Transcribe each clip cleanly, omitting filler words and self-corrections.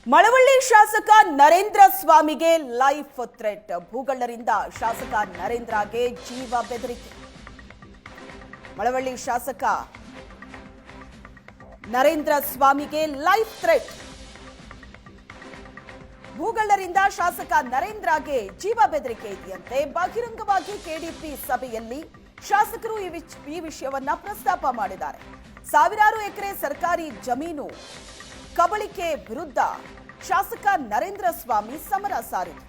ಮಳವಳ್ಳಿ ಶಾಸಕ ನರೇಂದ್ರ ಸ್ವಾಮಿಗೆ life threat. ಭೂಗಳ್ಳರಿಂದ ಶಾಸಕ ನರೇಂದ್ರಗೆ ಜೀವ ಬೆದರಿಕೆ. ಮಳವಳ್ಳಿ ಶಾಸಕ ನರೇಂದ್ರ ಸ್ವಾಮಿಗೆ ಲೈಫ್ ಥ್ರೆಟ್. ಭೂಗಳ್ಳರಿಂದ ಶಾಸಕ ನರೇಂದ್ರಗೆ ಜೀವ ಬೆದರಿಕೆ ಇದೆಯಂತೆ. ಬಹಿರಂಗವಾಗಿ ಕೆಡಿಪಿ ಸಭೆಯಲ್ಲಿ ಶಾಸಕರು ಈ ವಿಷಯವನ್ನ ಪ್ರಸ್ತಾಪ ಮಾಡಿದ್ದಾರೆ. ಸಾವಿರಾರು ಎಕರೆ ಸರ್ಕಾರಿ ಜಮೀನು ಕಬಳಿಕೆ ವಿರುದ್ಧ ಶಾಸಕ ನರೇಂದ್ರ ಸ್ವಾಮಿ ಸಮರ ಸಾರಿದರು.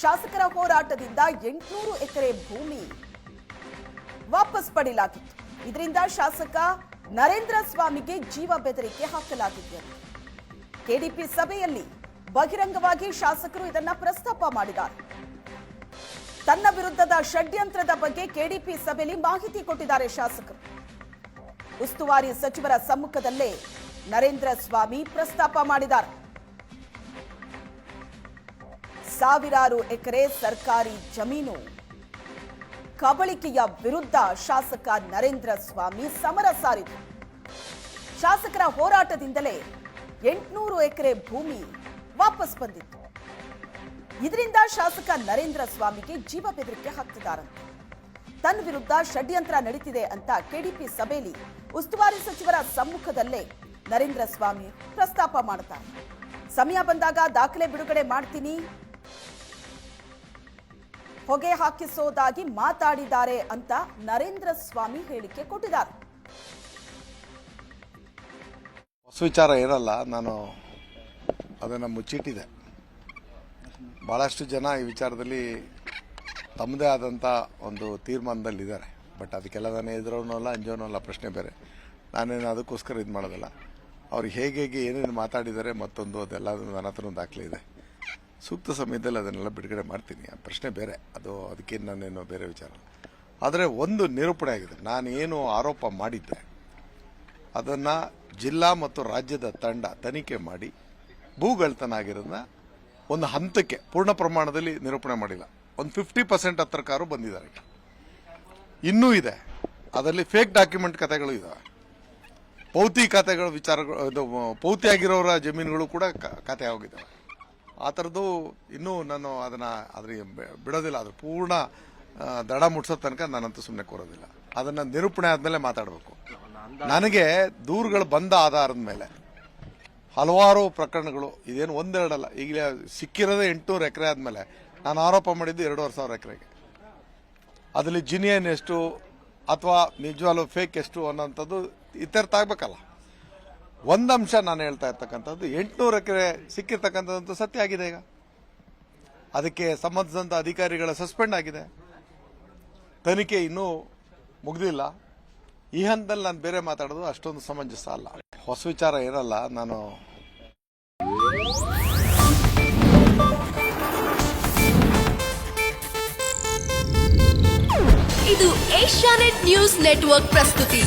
ಶಾಸಕರ ಹೋರಾಟದಿಂದ 800 ಎಕರೆ ಭೂಮಿ ವಾಪಸ್ ಪಡೆಯಲಾಗಿತ್ತು. ಇದರಿಂದ ಶಾಸಕ ನರೇಂದ್ರ ಸ್ವಾಮಿಗೆ ಜೀವ ಬೆದರಿಕೆ ಹಾಕಲಾಗಿತ್ತು. ಕೆಡಿಪಿ ಸಭೆಯಲ್ಲಿ ಬಹಿರಂಗವಾಗಿ ಶಾಸಕರು ಇದನ್ನ ಪ್ರಸ್ತಾಪ ಮಾಡಿದ್ದಾರೆ. ತನ್ನ ವಿರುದ್ಧದ ಷಡ್ಯಂತ್ರದ ಬಗ್ಗೆ ಕೆಡಿಪಿ ಸಭೆಯಲ್ಲಿ ಮಾಹಿತಿ ಕೊಟ್ಟಿದ್ದಾರೆ ಶಾಸಕರು. ಉಸ್ತುವಾರಿ ಸಚಿವರ ಸಮ್ಮುಖದಲ್ಲೇ ನರೇಂದ್ರ ಸ್ವಾಮಿ ಪ್ರಸ್ತಾಪ ಮಾಡಿದ್ದಾರೆ. ಸಾವಿರಾರು ಎಕರೆ ಸರ್ಕಾರಿ ಜಮೀನು ಕಬಳಿಕೆಯ ವಿರುದ್ಧ ಶಾಸಕ ನರೇಂದ್ರ ಸ್ವಾಮಿ ಸಮರ ಸಾರಿದರು. ಶಾಸಕರ ಹೋರಾಟದಿಂದಲೇ 800 ಎಕರೆ ಭೂಮಿ ವಾಪಸ್ ಬಂದಿತ್ತು. ಇದರಿಂದ ಶಾಸಕ ನರೇಂದ್ರ ಸ್ವಾಮಿಗೆ ಜೀವ ಬೆದರಿಕೆ ಹಾಕ್ತಿದ್ದಾರಂತೆ. ತನ್ನ ವಿರುದ್ಧ ಷಡ್ಯಂತ್ರ ನಡೀತಿದೆ ಅಂತ ಕೆಡಿಪಿ ಸಭೆಯಲ್ಲಿ ಉಸ್ತುವಾರಿ ಸಚಿವರ ಸಮ್ಮುಖದಲ್ಲೇ ನರೇಂದ್ರ ಸ್ವಾಮಿ ಪ್ರಸ್ತಾಪ ಮಾಡುತ್ತಾರೆ. ಸಮಯ ಬಂದಾಗ ದಾಖಲೆ ಬಿಡುಗಡೆ ಮಾಡ್ತೀನಿ, ಹೊಗೆ ಹಾಕಿಸೋದಾಗಿ ಮಾತಾಡಿದ್ದಾರೆ ಅಂತ ನರೇಂದ್ರ ಸ್ವಾಮಿ ಹೇಳಿಕೆ ಕೊಟ್ಟಿದ್ದಾರೆ. ಹೊಸ ವಿಚಾರ ಇರಲ್ಲ, ನಾನು ಅದನ್ನು ಮುಚ್ಚಿಟ್ಟಿದೆ. ಭಾಳಷ್ಟು ಜನ ಈ ವಿಚಾರದಲ್ಲಿ ತಮ್ಮದೇ ಆದಂಥ ಒಂದು ತೀರ್ಮಾನದಲ್ಲಿದ್ದಾರೆ. ಬಟ್ ಅದಕ್ಕೆಲ್ಲ ನಾನು ಎದುರೋನೂ ಅಲ್ಲ, ಅಂಜೋನೂ ಅಲ್ಲ, ಪ್ರಶ್ನೆ ಬೇರೆ. ನಾನೇನು ಅದಕ್ಕೋಸ್ಕರ ಇದು ಮಾಡೋದಲ್ಲ. ಅವ್ರು ಹೇಗೆ ಏನೇನು ಮಾತಾಡಿದ್ದಾರೆ ಮತ್ತೊಂದು ಅದೆಲ್ಲ ನನ್ನ ಹತ್ರ ಒಂದು ದಾಖಲೆ ಇದೆ. ಸೂಕ್ತ ಸಮಯದಲ್ಲಿ ಅದನ್ನೆಲ್ಲ ಬಿಡುಗಡೆ ಮಾಡ್ತೀನಿ, ಆ ಪ್ರಶ್ನೆ ಬೇರೆ. ಅದಕ್ಕೇನು ನಾನೇನು ಬೇರೆ ವಿಚಾರ. ಆದರೆ ಒಂದು ನಿರೂಪಣೆ ಆಗಿದೆ. ನಾನೇನು ಆರೋಪ ಮಾಡಿದ್ದೆ ಅದನ್ನು ಜಿಲ್ಲಾ ಮತ್ತು ರಾಜ್ಯದ ತಂಡ ತನಿಖೆ ಮಾಡಿ ಭೂಗಳ್ತನ ಆಗಿರೋದನ್ನ ಒಂದು ಹಂತಕ್ಕೆ ಪೂರ್ಣ ಪ್ರಮಾಣದಲ್ಲಿ ನಿರೂಪಣೆ ಮಾಡಿಲ್ಲ. ಒಂದು 50% ಹತ್ರಕ್ಕಾರು ಬಂದಿದ್ದಾರೆ. ಇನ್ನೂ ಇದೆ, ಅದರಲ್ಲಿ ಫೇಕ್ ಡಾಕ್ಯುಮೆಂಟ್ ಕಥೆಗಳು ಇದಾವೆ. ಪೌತಿ ಖಾತೆಗಳ ವಿಚಾರಗಳು, ಇದು ಪೌತಿ ಆಗಿರೋರ ಜಮೀನುಗಳು ಕೂಡ ಖಾತೆ ಹೋಗಿದ್ದಾವೆ. ಆ ಥರದ್ದು ಇನ್ನೂ ನಾನು ಅದ್ರ ಬಿಡೋದಿಲ್ಲ. ಅದ್ರ ಪೂರ್ಣ ದಡ ಮುಟ್ಸೋ ತನಕ ನಾನಂತೂ ಸುಮ್ಮನೆ ಕೂರೋದಿಲ್ಲ. ಅದನ್ನು ನಿರೂಪಣೆ ಆದಮೇಲೆ ಮಾತಾಡಬೇಕು. ನನಗೆ ದೂರುಗಳು ಬಂದ ಆಧಾರದ ಮೇಲೆ ಹಲವಾರು ಪ್ರಕರಣಗಳು, ಇದೇನು ಒಂದೆರಡಲ್ಲ, ಈಗಲೇ ಸಿಕ್ಕಿರೋದೇ 800 ಎಕರೆ ಆದಮೇಲೆ ನಾನು ಆರೋಪ ಮಾಡಿದ್ದು 2500 ಎಕರೆಗೆ. ಅದರಲ್ಲಿ ಜಿನಿಯನ್ ಎಷ್ಟು ಅಥವಾ ನಿಜವಾಗ್ಲೂ ಫೇಕ್ ಎಷ್ಟು ಅನ್ನೋಂಥದ್ದು ಇತ್ಯರ್ಥ ಆಗಬೇಕಲ್ಲ. ಒಂದಂಶ ನಾನು ಹೇಳ್ತಾ ಇರ್ತಕ್ಕಂಥದ್ದು 800 ಎಕರೆ ಸಿಕ್ಕಿರ್ತಕ್ಕಂಥದ್ದು ಸತ್ಯ ಆಗಿದೆ. ಈಗ ಅದಕ್ಕೆ ಸಂಬಂಧಿಸಿದಂಥ ಅಧಿಕಾರಿಗಳ ಸಸ್ಪೆಂಡ್ ಆಗಿದೆ. ತನಿಖೆ ಇನ್ನೂ ಮುಗ್ದಿಲ್ಲ. ಈ ಹಂತದಲ್ಲಿ ನಾನು ಬೇರೆ ಮಾತಾಡೋದು ಅಷ್ಟೊಂದು ಸಮಂಜಸ ಅಲ್ಲ. ಹೊಸ ವಿಚಾರ ಇರಲ್ಲ. ನಾನು ಇದು ಏಷ್ಯಾನೆಟ್ ನ್ಯೂಸ್ ನೆಟ್ವರ್ಕ್ ಪ್ರಸ್ತುತಿ.